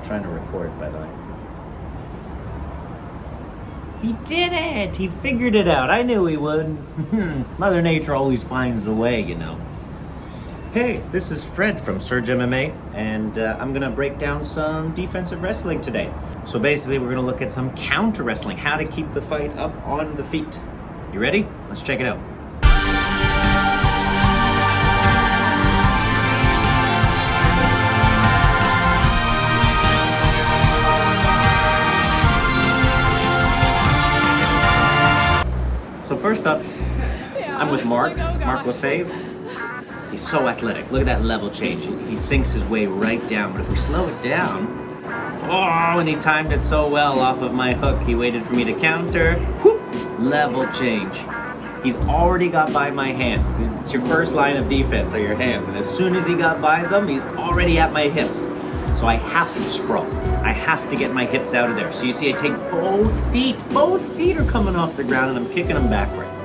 I'm trying to record, by the way. He did it! He figured it out. I knew he would. Mother Nature always finds a way, you know. Hey, this is Fred from Surge MMA, and I'm gonna break down some defensive wrestling today. So basically, we're gonna look at some counter wrestling, how to keep the fight up on the feet. You ready? Let's check it out. So first up, I'm with Mark Lefebvre. He's so athletic. Look at that level change. He sinks his way right down. But if we slow it down, oh, and he timed it so well off of my hook. He waited for me to counter. Whoop, level change. He's already got by my hands. It's your first line of defense are your hands. And as soon as he got by them, he's already at my hips. So I have to sprawl. I have to get my hips out of there. So you see I take both feet. Both feet are coming off the ground and I'm kicking them backwards.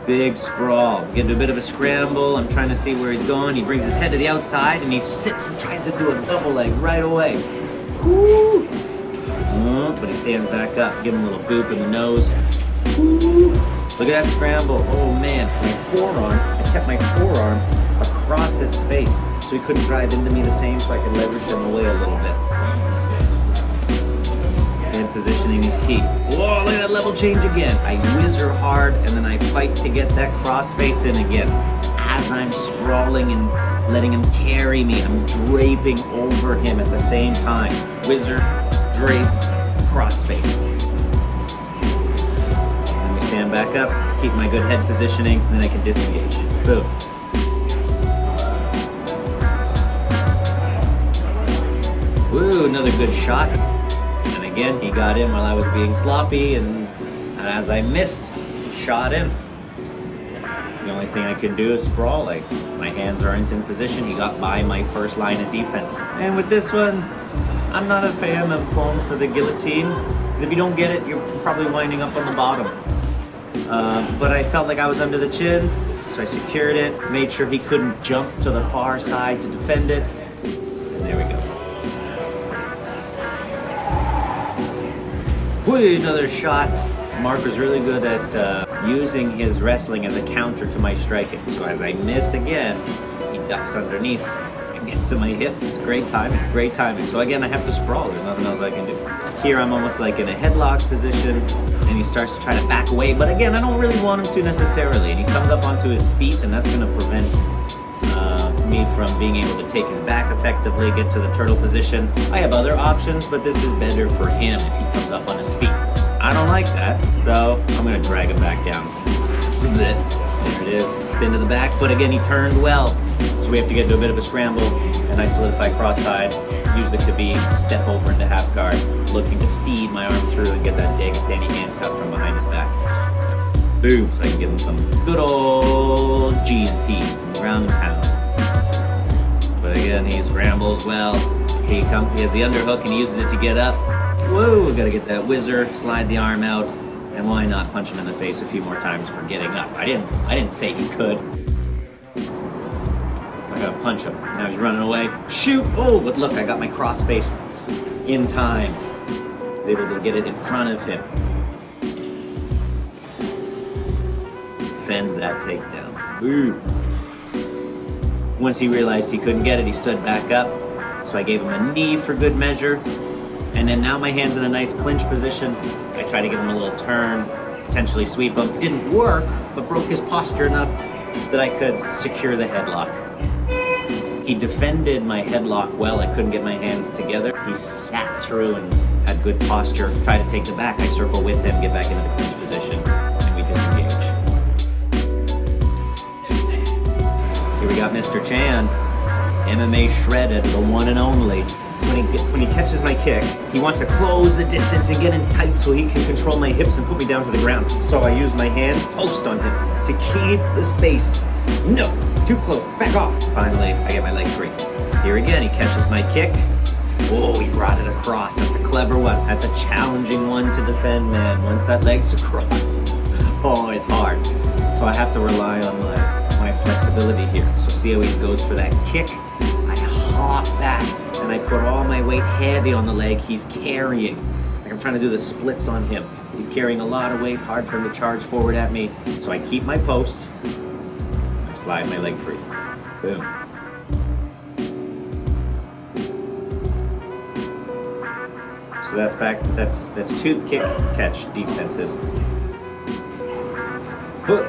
Big sprawl. Get a bit of a scramble. I'm trying to see where he's going. He brings his head to the outside and he sits and tries to do a double leg right away. Woo! Oh, but he stands back up. Give him a little boop in the nose. Woo! Look at that scramble. Oh man, my forearm. I kept my forearm across his face so he couldn't drive into me the same, so I could leverage him away a little bit. Head positioning is key. Whoa, look at that level change again. I whizzer hard and then I fight to get that cross face in again. As I'm sprawling and letting him carry me, I'm draping over him at the same time. Whizzer, drape, cross face. Then we stand back up, keep my good head positioning, and then I can disengage. Boom. Woo, another good shot. And again, he got in while I was being sloppy, and as I missed, he shot in. The only thing I can do is sprawl. Like, my hands aren't in position. He got by my first line of defense. And with this one, I'm not a fan of going for the guillotine, because if you don't get it, you're probably winding up on the bottom. But I felt like I was under the chin, so I secured it, made sure he couldn't jump to the far side to defend it, and there we go. Whee, another shot. Mark was really good at using his wrestling as a counter to my striking. So as I miss again, he ducks underneath and gets to my hip. It's great timing, great timing. So again, I have to sprawl. There's nothing else I can do. Here I'm almost like in a headlock position, and he starts to try to back away. But again, I don't really want him to necessarily. And he comes up onto his feet, and that's going to prevent me from being able to take his back effectively, get to the turtle position. I have other options, but this is better for him if he comes up on his feet. I don't like that, so I'm gonna drag him back down. There it is, spin to the back, but again, he turned well. So we have to get to a bit of a scramble, and I solidify cross-side, use the Khabib, step over into half guard, looking to feed my arm through and get that Dagestani handcuff from behind his back. Boom, so I can give him some good old G&P, some ground and pound. But again, he scrambles well. He has the underhook and he uses it to get up. Whoa, we gotta get that whizzer, slide the arm out, and why not punch him in the face a few more times for getting up? I didn't say he could. I gotta punch him. Now he's running away. Shoot! Oh, but look, I got my cross face in time. I was able to get it in front of him. Defend that takedown. Ooh. Once he realized he couldn't get it, he stood back up. So I gave him a knee for good measure. And then now my hand's in a nice clinch position. I tried to give him a little turn, potentially sweep him. Didn't work, but broke his posture enough that I could secure the headlock. He defended my headlock well. I couldn't get my hands together. He sat through and had good posture. Tried to take the back. I circle with him, get back into the clinch position, and we disengage. Here we got Mr. Chan, MMA shredded, the one and only. So when he catches my kick, he wants to close the distance and get in tight so he can control my hips and put me down to the ground. So I use my hand post on him to keep the space. No, too close, back off. Finally, I get my leg free. Here again, he catches my kick. Oh, he brought it across. That's a clever one. That's a challenging one to defend, man. Once that leg's across, oh, it's hard. So I have to rely on my flexibility here. So see how he goes for that kick? I pop back, and I put all my weight heavy on the leg he's carrying. Like I'm trying to do the splits on him. He's carrying a lot of weight, hard for him to charge forward at me. So I keep my post, I slide my leg free. Boom. So that's back, that's two kick catch defenses. Hook.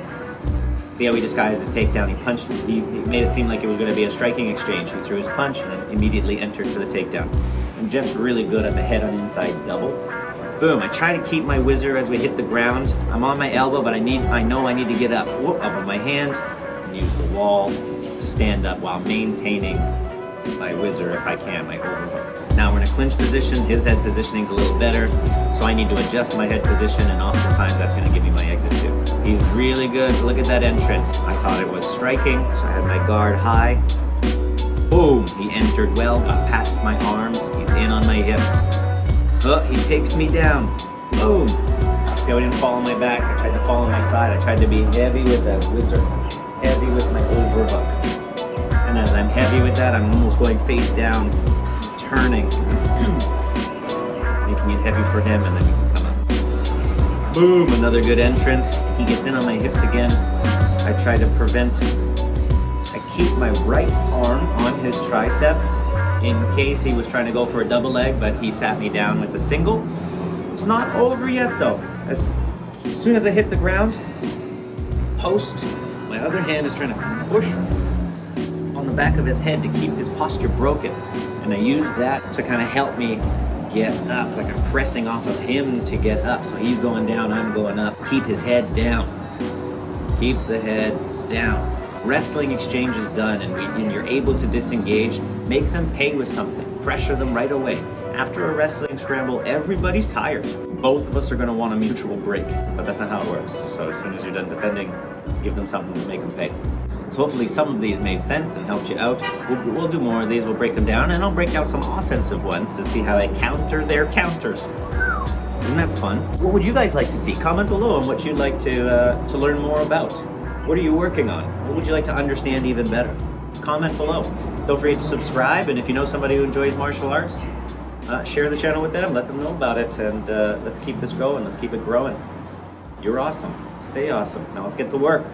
See how he disguised his takedown? He punched, he made it seem like it was going to be a striking exchange. He threw his punch and then immediately entered for the takedown. And Jeff's really good at the head on inside double. Boom, I try to keep my whizzer as we hit the ground. I'm on my elbow, but I know I need to get up. Whoop, up on my hand and use the wall to stand up while maintaining my whizzer if I can, my overhook. Now we're in a clinch position. His head positioning is a little better, so I need to adjust my head position, and oftentimes that's going to give me my exit too. He's really good. Look at that entrance. I thought it was striking, so I had my guard high. Boom! He entered well, got past my arms. He's in on my hips. Oh, he takes me down. Boom! See how I didn't fall on my back? I tried to fall on my side. I tried to be heavy with that whizzer, heavy with my overhook. And as I'm heavy with that, I'm almost going face down, turning, making it heavy for him, and then we can come up. Boom, another good entrance. He gets in on my hips again. I try to prevent, I keep my right arm on his tricep in case he was trying to go for a double leg, but he sat me down with the single. It's not over yet though. As soon as I hit the ground, post, my other hand is trying to push on the back of his head to keep his posture broken. And I use that to kind of help me get up, like I'm pressing off of him to get up. So he's going down, I'm going up. Keep his head down. Keep the head down. Wrestling exchange is done and you're able to disengage. Make them pay with something. Pressure them right away. After a wrestling scramble, everybody's tired. Both of us are going to want a mutual break, but that's not how it works. So as soon as you're done defending, give them something to make them pay. So hopefully some of these made sense and helped you out. We'll do more of these, we'll break them down, and I'll break down some offensive ones to see how they counter their counters. Isn't that fun? What would you guys like to see? Comment below on what you'd like to learn more about. What are you working on? What would you like to understand even better? Comment below. Don't forget to subscribe, and if you know somebody who enjoys martial arts, share the channel with them, let them know about it, and let's keep this going, let's keep it growing. You're awesome. Stay awesome. Now let's get to work.